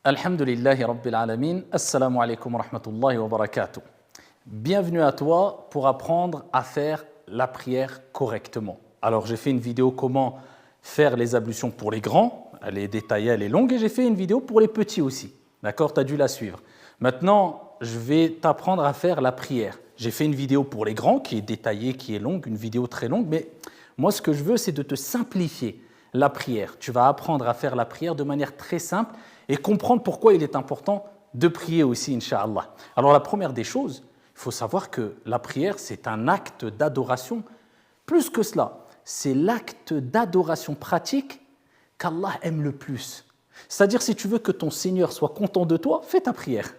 Alhamdulillahi Rabbil Alamin. Assalamu alaikum wa rahmatullahi wa barakatuh. Bienvenue à toi pour apprendre à faire la prière correctement. Alors, j'ai fait une vidéo comment faire les ablutions pour les grands. Elle est détaillée, elle est longue. Et j'ai fait une vidéo pour les petits aussi. D'accord? Tu as dû la suivre. Maintenant, je vais t'apprendre à faire la prière. J'ai fait une vidéo pour les grands qui est détaillée, qui est longue, une vidéo très longue. Mais moi, ce que je veux, c'est de te simplifier la prière. Tu vas apprendre à faire la prière de manière très simple et comprendre pourquoi il est important de prier aussi, Inch'Allah. Alors, la première des choses, il faut savoir que la prière, c'est un acte d'adoration. Plus que cela, c'est l'acte d'adoration pratique qu'Allah aime le plus. C'est-à-dire, si tu veux que ton Seigneur soit content de toi, fais ta prière.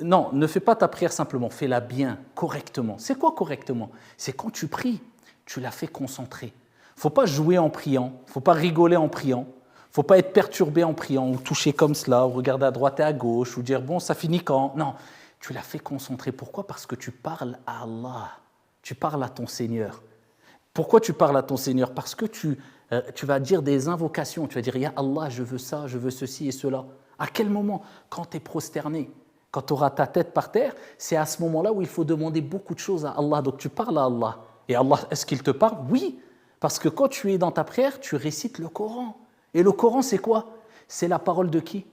Non, ne fais pas ta prière simplement, fais-la bien, correctement. C'est quoi correctement? C'est quand tu pries, tu la fais concentrer. Il ne faut pas jouer en priant, il ne faut pas rigoler en priant, il ne faut pas être perturbé en priant, ou toucher comme cela, ou regarder à droite et à gauche, ou dire « bon, ça finit quand ?» Non, tu la fais concentrer. Pourquoi? Parce que tu parles à Allah, tu parles à ton Seigneur. Pourquoi tu parles à ton Seigneur? Parce que tu vas dire des invocations, tu vas dire « Ya Allah, je veux ça, je veux ceci et cela ». À quel moment? Quand tu es prosterné, quand tu auras ta tête par terre, c'est à ce moment-là où il faut demander beaucoup de choses à Allah. Donc tu parles à Allah. Et Allah, est-ce qu'il te parle? Oui, parce que quand tu es dans ta prière, tu récites le Coran. Et le Coran, c'est quoi? C'est la parole de qui?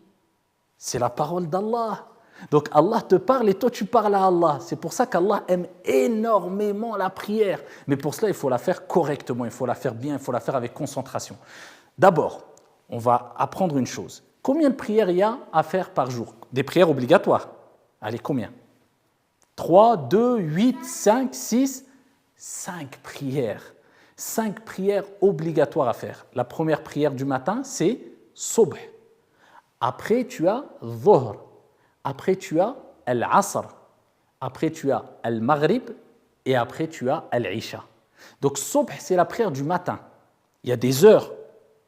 C'est la parole d'Allah. Donc Allah te parle et toi tu parles à Allah. C'est pour ça qu'Allah aime énormément la prière. Mais pour cela, il faut la faire correctement, il faut la faire bien, il faut la faire avec concentration. D'abord, on va apprendre une chose. Combien de prières il y a à faire par jour? Des prières obligatoires. Allez, combien? 3, 2, 8, 5, 6, 5 prières. 5 prières obligatoires à faire. La première prière du matin, c'est Subh. Après, tu as Dhuhr. Après, tu as Al-Asr. Après, tu as Al-Maghrib. Et après, tu as Al-Isha. Donc, Subh, c'est la prière du matin. Il y a des heures.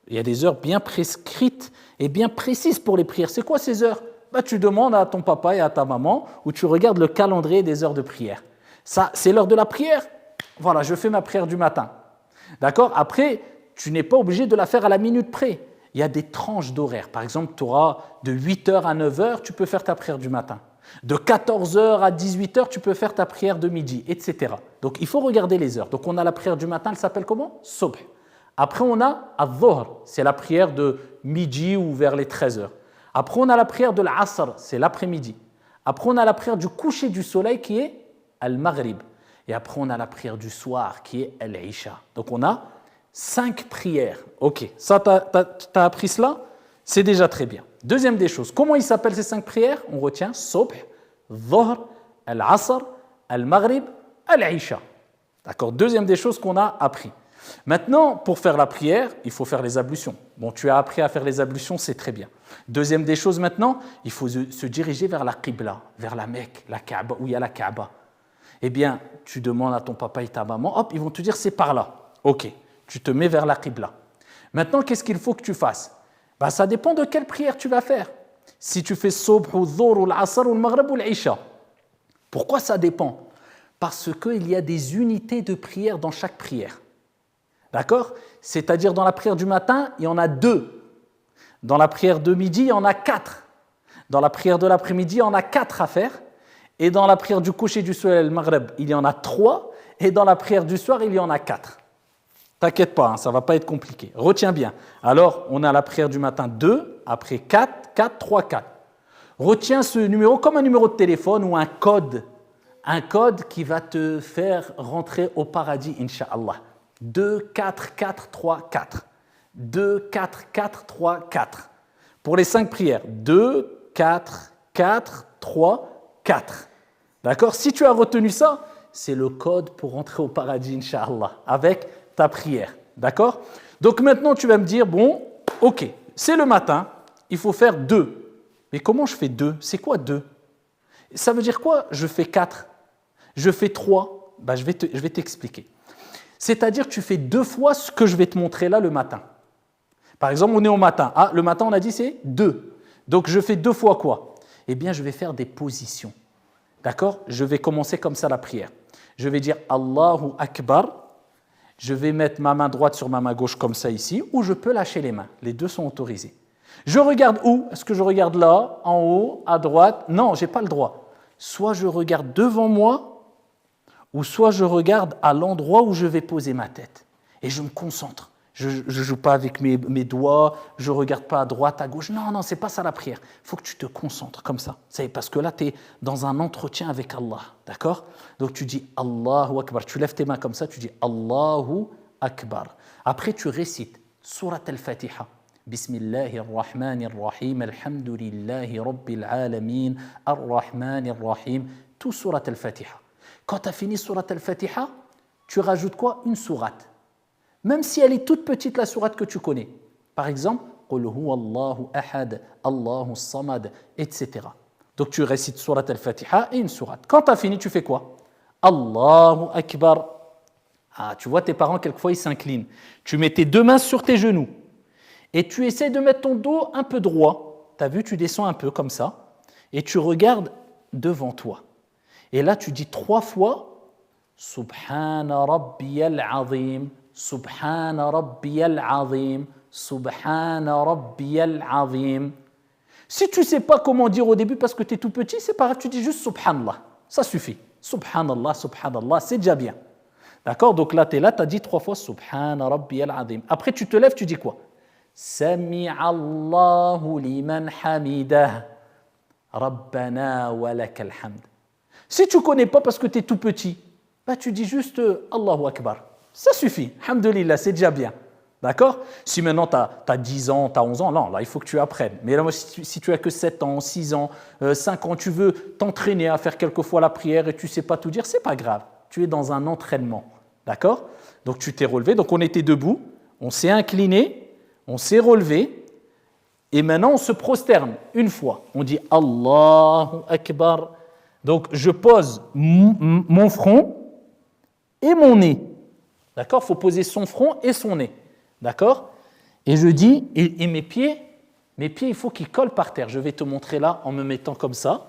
Il y a des heures bien prescrites et bien précises pour les prières. C'est quoi ces heures? Tu demandes à ton papa et à ta maman ou tu regardes le calendrier des heures de prière. Ça, c'est l'heure de la prière. Voilà, je fais ma prière du matin. D'accord? Après, tu n'es pas obligé de la faire à la minute près. Il y a des tranches d'horaire. Par exemple, tu auras de 8h à 9h, tu peux faire ta prière du matin. De 14h à 18h, tu peux faire ta prière de midi, etc. Donc, il faut regarder les heures. Donc, on a la prière du matin, elle s'appelle comment? Subh. Après, on a Al-Dhuhr, c'est la prière de midi ou vers les 13h. Après, on a la prière de l'Asr, c'est l'après-midi. Après, on a la prière du coucher du soleil qui est Al-Maghrib. Et après, on a la prière du soir qui est Al-Isha. Donc, on a 5 prières. Ok, ça, tu as appris cela? C'est déjà très bien. Deuxième des choses, comment ils s'appellent ces 5 prières? On retient Subh, Dhuhr, Al-Asr, Al-Maghrib, Al-Isha. D'accord? Deuxième des choses qu'on a appris. Maintenant, pour faire la prière, il faut faire les ablutions. Bon, tu as appris à faire les ablutions, c'est très bien. Deuxième des choses maintenant, il faut se diriger vers la Qibla, vers la Mecque, la Kaaba, où il y a la Kaaba. Eh bien, tu demandes à ton papa et ta maman, hop, ils vont te dire c'est par là. Ok, tu te mets vers la Qibla. Maintenant, qu'est-ce qu'il faut que tu fasses? Ça dépend de quelle prière tu vas faire. Si tu fais Subh, ou Dhuhr, ou l'Asr, ou le Maghrib, ou l'Isha. Pourquoi ça dépend? Parce qu'il y a des unités de prière dans chaque prière. D'accord? C'est-à-dire dans la prière du matin, il y en a 2. Dans la prière de midi, il y en a 4. Dans la prière de l'après-midi, il y en a 4 à faire. Et dans la prière du coucher du soleil, le Maghreb, il y en a 3. Et dans la prière du soir, il y en a 4. T'inquiète pas, ça ne va pas être compliqué. Retiens bien. Alors, on a la prière du matin 2, après 4, 4, 3, 4. Retiens ce numéro comme un numéro de téléphone ou un code. Un code qui va te faire rentrer au paradis, Inch'Allah. 2, 4, 4, 3, 4. 2, 4, 4, 3, 4. Pour les 5 prières, 2, 4, 4, 3, 4. D'accord? Si tu as retenu ça, c'est le code pour rentrer au paradis, Inch'Allah, avec ta prière. D'accord? Donc maintenant, tu vas me dire, bon, ok, c'est le matin, il faut faire 2. Mais comment je fais 2? C'est quoi 2? Ça veut dire quoi? Je fais 4. Je fais 3. Je vais t'expliquer. C'est-à-dire que tu fais 2 fois ce que je vais te montrer là le matin. Par exemple, on est au matin. Ah, le matin, on a dit c'est 2. Donc, je fais 2 fois quoi? Eh bien, je vais faire des positions. D'accord? Je vais commencer comme ça la prière. Je vais dire Allahu Akbar. Je vais mettre ma main droite sur ma main gauche comme ça ici, ou je peux lâcher les mains. Les deux sont autorisés. Je regarde où? Est-ce que je regarde là, en haut, à droite? Non, je n'ai pas le droit. Soit je regarde devant moi, ou soit je regarde à l'endroit où je vais poser ma tête. Et je me concentre. Je ne joue pas avec mes doigts, je ne regarde pas à droite, à gauche. Non, non, ce n'est pas ça la prière. Il faut que tu te concentres comme ça. C'est parce que là, tu es dans un entretien avec Allah. D'accord? Donc tu dis Allahu Akbar. Tu lèves tes mains comme ça, tu dis Allahu Akbar. Après, tu récites Surat al-Fatiha. Bismillahirrahmanirrahim. Alhamdulillahi Rabbil Alamin. Ar-Rahmanirrahim. Tout Surat al-Fatiha. Quand tu as fini Surat al-Fatiha, tu rajoutes quoi? Une sourate. Même si elle est toute petite, la sourate que tu connais. Par exemple, Qul huwa Allahu ahad, Allahu samad, etc. Donc tu récites Surat al-Fatiha et une sourate. Quand tu as fini, tu fais quoi? Allahu Akbar. Ah, tu vois, tes parents, quelquefois, ils s'inclinent. Tu mets tes deux mains sur tes genoux et tu essaies de mettre ton dos un peu droit. Tu as vu, tu descends un peu comme ça et tu regardes devant toi. Et là, tu dis 3 fois Subhana Rabbiyal Azim. Subhana Rabbiyal Azim, Subhana Rabbiyal Azim. Si tu ne sais pas comment dire au début parce que tu es tout petit, c'est pas grave, tu dis juste Subhanallah. Ça suffit. Subhanallah, Subhanallah, c'est déjà bien. D'accord? Donc là, tu es là, tu as dit 3 fois Subhana Rabbiyal Azim. Après, tu te lèves, tu dis quoi? Sami'allahu liman hamidah. Rabbana wa lakal hamd. Si tu ne connais pas parce que tu es tout petit, bah, tu dis juste Allahu Akbar. Ça suffit, alhamdoulilah, c'est déjà bien. D'accord? Si maintenant tu as 10 ans, tu as 11 ans, non, là, il faut que tu apprennes. Mais là, si tu as que 7 ans, 6 ans, 5 ans, tu veux t'entraîner à faire quelquefois la prière et tu ne sais pas tout dire, c'est pas grave. Tu es dans un entraînement. D'accord? Donc tu t'es relevé, donc on était debout, on s'est incliné, on s'est relevé et maintenant on se prosterne une fois. On dit Allahu Akbar. Donc je pose mon front et mon nez. D'accord? Il faut poser son front et son nez. D'accord? Et je dis, et mes pieds, il faut qu'ils collent par terre. Je vais te montrer là en me mettant comme ça.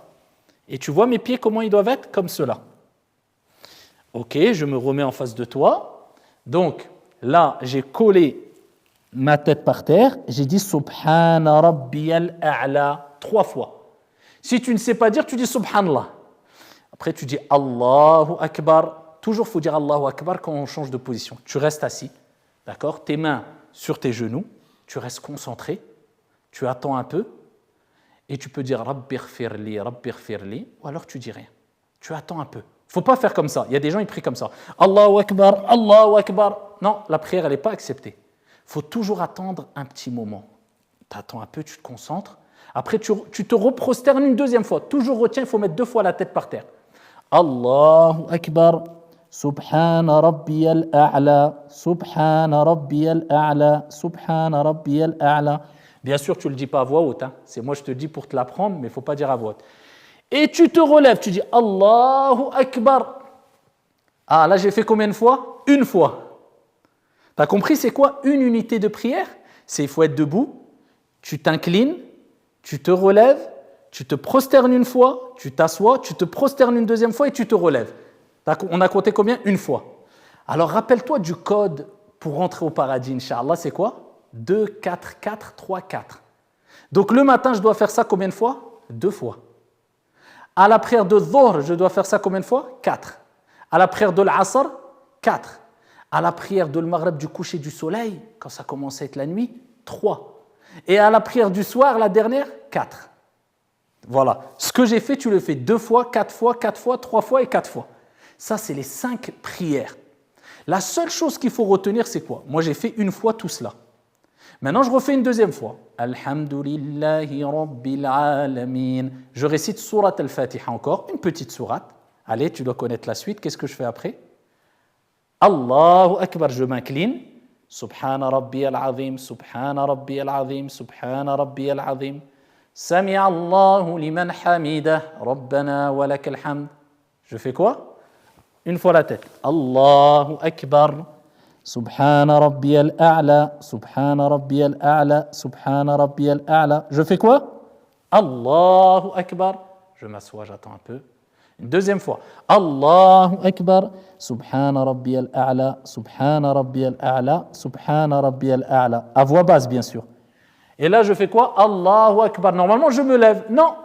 Et tu vois mes pieds, comment ils doivent être? Comme cela. Ok, je me remets en face de toi. Donc là, j'ai collé ma tête par terre. J'ai dit Subhana Rabbiyal A'la 3 fois. Si tu ne sais pas dire, tu dis Subhanallah. Après, tu dis Allahu Akbar. Toujours, il faut dire Allahu Akbar quand on change de position. Tu restes assis, d'accord? Tes mains sur tes genoux, tu restes concentré, tu attends un peu et tu peux dire Rabbighfirli, Rabbighfirli, ou alors tu dis rien. Tu attends un peu. Il ne faut pas faire comme ça. Il y a des gens qui prient comme ça. Allahu Akbar, Allahu Akbar. Non, la prière, elle n'est pas acceptée. Il faut toujours attendre un petit moment. Tu attends un peu, tu te concentres. Après, tu te reprosternes une deuxième fois. Toujours retiens, il faut mettre 2 fois la tête par terre. Allahu Akbar. Subhana Rabbiyal A'la, Subhana Rabbiyal A'la, Subhana Rabbiyal A'la. Bien sûr, tu ne le dis pas à voix haute. Hein. C'est moi, je te dis pour te l'apprendre, mais il ne faut pas dire à voix haute. Et tu te relèves, tu dis Allahu Akbar. Ah, là, j'ai fait combien de fois? 1 fois. Tu as compris, c'est quoi une unité de prière? C'est il faut être debout, tu t'inclines, tu te relèves, tu te prosternes 1 fois, tu t'assois, tu te prosternes une 2e fois et tu te relèves. On a compté combien? 1 fois. Alors rappelle-toi du code pour rentrer au paradis, Inch'Allah, c'est quoi? 2, 4, 4, 3, 4. Donc le matin, je dois faire ça combien de fois? 2 fois. À la prière de Dhuhr, je dois faire ça combien de fois? 4. À la prière de l'Asr, 4. À la prière de l'Maghrib du coucher du soleil, quand ça commence à être la nuit, 3. Et à la prière du soir, la dernière, 4. Voilà. Ce que j'ai fait, tu le fais 2 fois, 4 fois, 4 fois, 3 fois et 4 fois. Ça, c'est les 5 prières. La seule chose qu'il faut retenir, c'est quoi? Moi, j'ai fait 1 fois tout cela. Maintenant, je refais une 2e fois. Alhamdulillahi Rabbil Alamin. Je récite Surat al-Fatiha encore, une petite sourate. Allez, tu dois connaître la suite. Qu'est-ce que je fais après? Allahu Akbar, je m'incline. Subhana Rabbiyal Azim, Subhana Rabbiyal Azim, Subhana Rabbiyal Azim. Sami'allahu liman hamidah, Rabbana wa lakal hamd. Je fais quoi? 1 fois la tête. Allahu Akbar. Subhana Rabbiyal A'la. Subhana Rabbiyal A'la. Subhana Rabbiyal A'la. Je fais quoi? Allahu Akbar. Je m'assois, j'attends un peu. Une 2e fois. Allahu Akbar. Subhana Rabbiyal A'la. Subhana Rabbiyal A'la. Subhana Rabbiyal A'la. À voix basse, bien sûr. Et là, je fais quoi? Allahu Akbar. Normalement, je me lève. Non.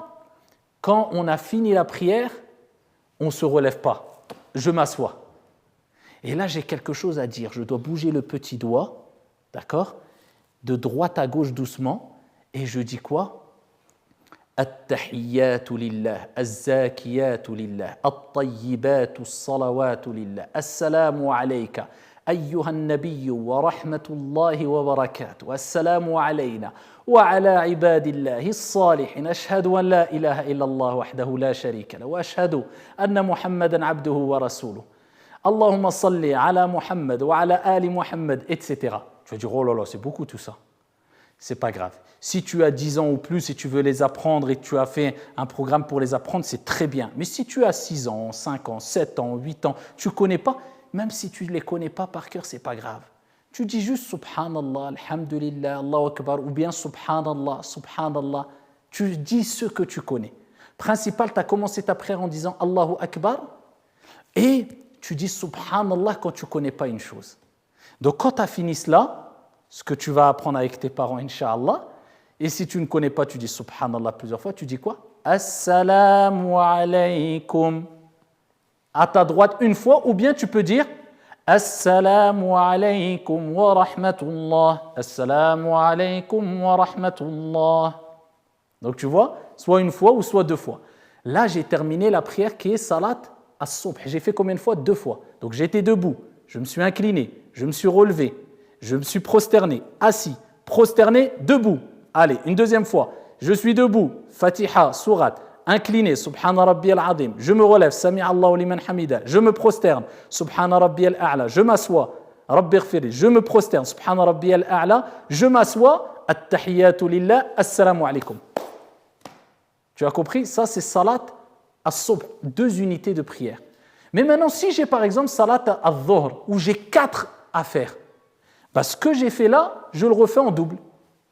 Quand on a fini la prière, on ne se relève pas. Je m'assois. Et là, j'ai quelque chose à dire. Je dois bouger le petit doigt, d'accord? De droite à gauche doucement. Et je dis quoi? التحيات لله الزاكيات لله الطيبات الصلوات لله السلام عليك أيها النبي ورحمة الله وبركاته السلام علينا وعلى عباد الله الصالحين أشهد أن لا إله إلا الله وحده لا شريك له وأشهد أن محمدا عبده ورسوله اللهم صل على محمد وعلى آل محمد etc. Tu vas dire oh là là c'est beaucoup tout ça. C'est pas grave. Si tu as 10 ans ou plus et tu veux les apprendre et tu as fait un programme pour les apprendre, c'est très bien. Mais si tu as 6 ans, 5 ans, 7 ans, 8 ans, tu ne connais pas, même si tu ne les connais pas par cœur, ce n'est pas grave. Tu dis juste Subhanallah, Alhamdulillah, Allahu Akbar, ou bien Subhanallah, Subhanallah. Tu dis ce que tu connais. Principal, tu as commencé ta prière en disant Allahu Akbar et tu dis Subhanallah quand tu ne connais pas une chose. Donc quand tu as fini cela, ce que tu vas apprendre avec tes parents, Inch'Allah. Et si tu ne connais pas, tu dis Subhanallah plusieurs fois, tu dis quoi? Assalamu alaykum. À ta droite une fois, ou bien tu peux dire Assalamu alaykum wa rahmatullah. Assalamu alaykum wa rahmatullah. Donc tu vois, soit une fois ou soit 2 fois. Là, j'ai terminé la prière qui est Salat as-Subh. J'ai fait combien de fois? 2 fois. Donc j'étais debout, je me suis incliné, je me suis relevé. Je me suis prosterné, assis, prosterné, debout. Allez, une deuxième fois. Je suis debout, Fatiha, Surat, incliné, Subhana Rabbi al-Azim. Je me relève, Sami Allahu liman hamida. Je me prosterne, Subhana Rabbi al-A'la. Je m'assois, Rabbi ighfirli. Je me prosterne, Subhana Rabbi al-A'la. Je m'assois, At-Tahiyyatu lillah, Assalamu alaykum. Tu as compris? Ça, c'est Salat as-Subh, 2 unités de prière. Mais maintenant, si j'ai par exemple Salat al-Dhuhr, où j'ai 4 à faire, ce que j'ai fait là, je le refais en double.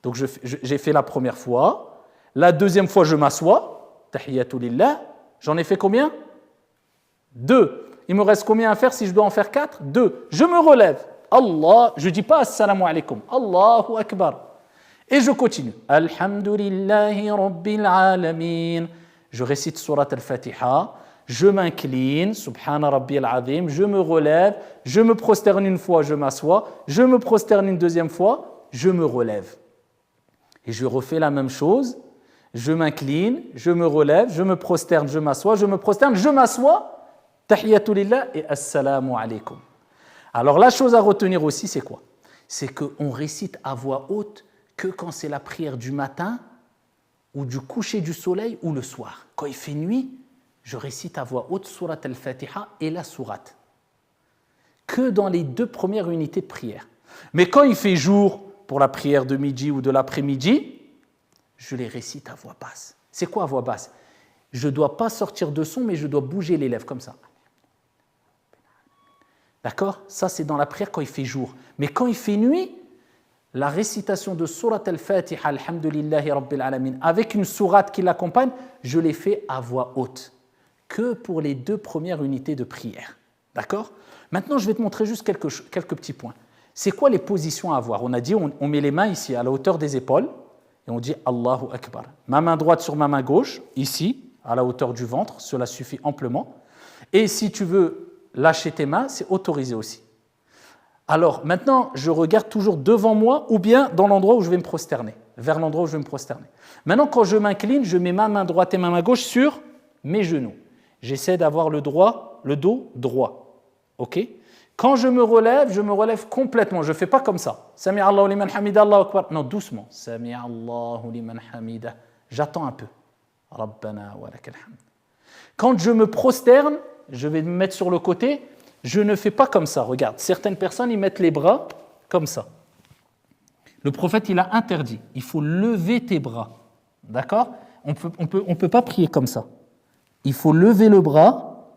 Donc j'ai fait la première fois, la deuxième fois je m'assois, Tahiyyatu lillah, j'en ai fait combien? 2. Il me reste combien à faire si je dois en faire 4? 2. Je me relève, Allah, je ne dis pas Assalamu alaykum, Allahu Akbar. Et je continue. Alhamdulillahi Rabbil Alamin. Je récite Surat al-Fatiha. Je m'incline, Subhana Rabbi al-Azim, je me relève, je me prosterne une fois, je m'assois, je me prosterne une deuxième fois, je me relève. Et je refais la même chose, je m'incline, je me relève, je me prosterne, je m'assois, je me prosterne, je m'assois, Tahiyyatu lillah et Assalamu alaykum. Alors la chose à retenir aussi, c'est quoi? C'est qu'on récite à voix haute que quand c'est la prière du matin ou du coucher du soleil ou le soir. Quand il fait nuit, je récite à voix haute Surat al-Fatiha et la sourate. Que dans les 2 premières unités de prière. Mais quand il fait jour, pour la prière de midi ou de l'après-midi, je les récite à voix basse. C'est quoi à voix basse? Je ne dois pas sortir de son, mais je dois bouger les lèvres comme ça. D'accord? Ça, c'est dans la prière quand il fait jour. Mais quand il fait nuit, la récitation de Surat al-Fatiha, Alhamdulillahi Rabbil Alamin, avec une sourate qui l'accompagne, je l'ai fait à voix haute. Que pour les 2 premières unités de prière. D'accord? Maintenant, je vais te montrer juste quelques petits points. C'est quoi les positions à avoir? On a dit, on met les mains ici, à la hauteur des épaules, et on dit Allahu Akbar. Ma main droite sur ma main gauche, ici, à la hauteur du ventre, cela suffit amplement. Et si tu veux lâcher tes mains, c'est autorisé aussi. Alors, maintenant, je regarde toujours devant moi, ou bien dans l'endroit où je vais me prosterner, vers l'endroit où je vais me prosterner. Maintenant, quand je m'incline, je mets ma main droite et ma main gauche sur mes genoux. J'essaie d'avoir le dos droit. Ok? Quand je me relève complètement. Je ne fais pas comme ça. Sami Allahu liman hamida, Allahu Akbar. Non, doucement. Sami Allahu liman hamida. J'attends un peu. Rabbana wa lakal hamd. Quand je me prosterne, je vais me mettre sur le côté. Je ne fais pas comme ça. Regarde, certaines personnes, ils mettent les bras comme ça. Le prophète, il a interdit. Il faut lever tes bras. D'accord? On peut pas prier comme ça. Il faut lever le bras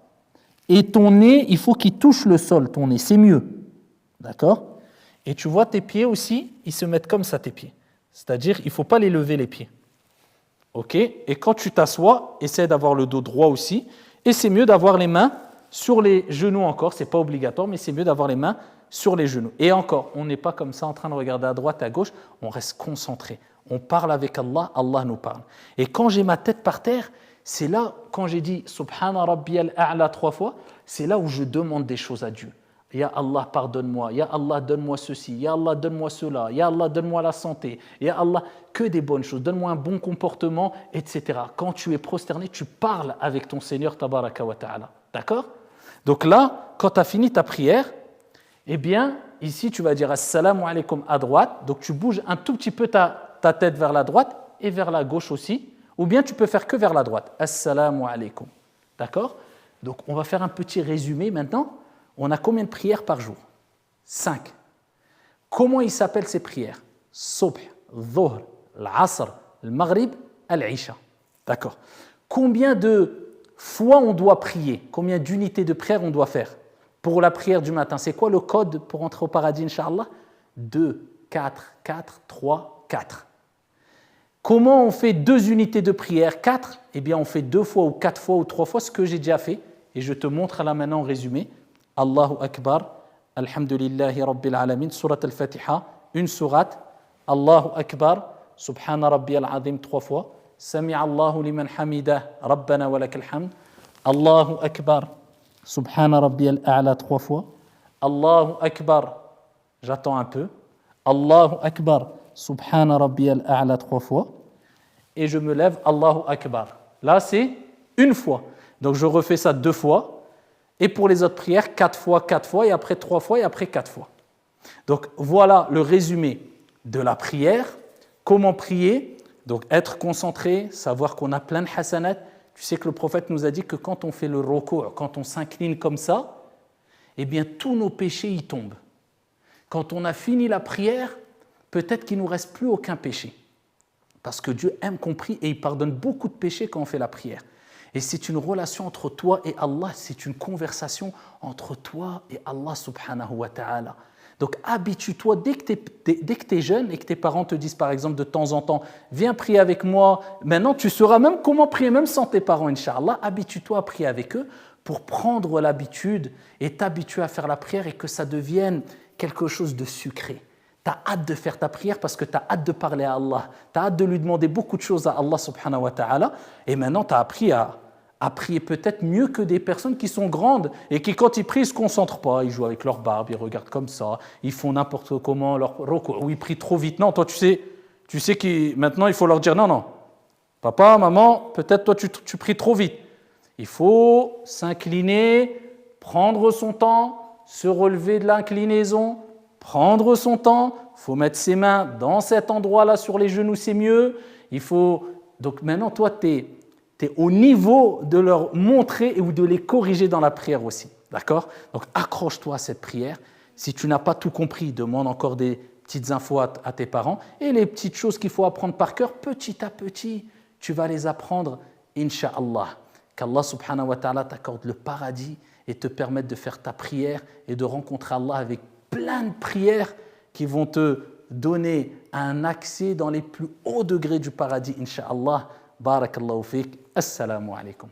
et ton nez, il faut qu'il touche le sol, ton nez, c'est mieux. D'accord? Et tu vois tes pieds aussi, ils se mettent comme ça, tes pieds. C'est-à-dire, il ne faut pas les lever, les pieds. Ok? Et quand tu t'assois, essaie d'avoir le dos droit aussi. Et c'est mieux d'avoir les mains sur les genoux encore. Ce n'est pas obligatoire, mais c'est mieux d'avoir les mains sur les genoux. Et encore, on n'est pas comme ça en train de regarder à droite, à gauche. On reste concentré. On parle avec Allah, Allah nous parle. Et quand j'ai ma tête par terre, c'est là, quand j'ai dit Subhana Rabbiyal A'la 3 fois, c'est là où je demande des choses à Dieu. Ya Allah, pardonne-moi. Ya Allah, donne-moi ceci. Ya Allah, donne-moi cela. Ya Allah, donne-moi la santé. Ya Allah, que des bonnes choses. Donne-moi un bon comportement, etc. Quand tu es prosterné, tu parles avec ton Seigneur Tabaraka wa Ta'ala. D'accord? Donc là, quand tu as fini ta prière, eh bien, ici, tu vas dire Assalamu alaikum à droite. Donc tu bouges un tout petit peu ta tête vers la droite et vers la gauche aussi. Ou bien tu peux faire que vers la droite. Assalamu alaikum. D'accord? Donc on va faire un petit résumé maintenant. On a combien de prières par jour? 5. Comment ils s'appellent ces prières? Subh, Dhuhr, l'Asr, le Maghrib, l'Isha. D'accord. Combien de fois on doit prier? Combien d'unités de prière on doit faire? Pour la prière du matin, c'est quoi le code pour entrer au paradis, Inch'Allah? 2, 4, 4, 3, 4. Comment on fait 2 unités de prière? 4? Eh bien, on fait 2 fois ou 4 fois ou 3 fois ce que j'ai déjà fait. Et je te montre là maintenant en résumé. Allahu Akbar, Alhamdulillahi Rabbil Alamin, Surat Al-Fatiha, une sourate. Allahu Akbar, Subhana Rabbiyal Azim 3 fois. Sami'a Allahu liman hamidah, Rabbana wa lakal hamd. Allahu Akbar, Subhana Rabbiyal A'la 3 fois. Allahu Akbar, j'attends un peu. Allahu Akbar, Subhana Rabbiyal A'la 3 fois. Et je me lève, Allahu Akbar. Là, c'est une fois. Donc, je refais ça 2 fois. Et pour les autres prières, 4 fois, et après 3 fois, et après 4 fois. Donc, voilà le résumé de la prière. Comment prier? Donc, être concentré, savoir qu'on a plein de hasanat. Tu sais que le prophète nous a dit que quand on fait le ruku', quand on s'incline comme ça, eh bien, tous nos péchés y tombent. Quand on a fini la prière, peut-être qu'il ne nous reste plus aucun péché. Parce que Dieu aime qu'on prie et il pardonne beaucoup de péchés quand on fait la prière. Et c'est une relation entre toi et Allah, c'est une conversation entre toi et Allah subhanahu wa ta'ala. Donc habitue-toi, dès que tu es jeune et que tes parents te disent par exemple de temps en temps, viens prier avec moi, maintenant tu sauras même comment prier, même sans tes parents, Inch'Allah, habitue-toi à prier avec eux pour prendre l'habitude et t'habituer à faire la prière et que ça devienne quelque chose de sucré. Tu as hâte de faire ta prière parce que tu as hâte de parler à Allah, tu as hâte de lui demander beaucoup de choses à Allah subhanahu wa ta'ala, et maintenant tu as appris à prier peut-être mieux que des personnes qui sont grandes et qui, quand ils prient, ne se concentrent pas. Ils jouent avec leur barbe, ils regardent comme ça, ils font n'importe comment, ou ils prient trop vite. Non, toi, tu sais que maintenant, il faut leur dire non, papa, maman, peut-être toi, tu pries trop vite. Il faut s'incliner, prendre son temps, se relever de l'inclinaison, prendre son temps. Il faut mettre ses mains dans cet endroit-là, sur les genoux, c'est mieux. Donc maintenant, toi, tu es au niveau de leur montrer ou de les corriger dans la prière aussi. D'accord? Donc accroche-toi à cette prière. Si tu n'as pas tout compris, demande encore des petites infos à tes parents. Et les petites choses qu'il faut apprendre par cœur, petit à petit, tu vas les apprendre, Inch'Allah. Qu'Allah subhanahu wa ta'ala t'accorde le paradis et te permette de faire ta prière et de rencontrer Allah avec plein de prières qui vont te donner un accès dans les plus hauts degrés du paradis, Inch'Allah. Barakallahu fik. Assalamu alaikum.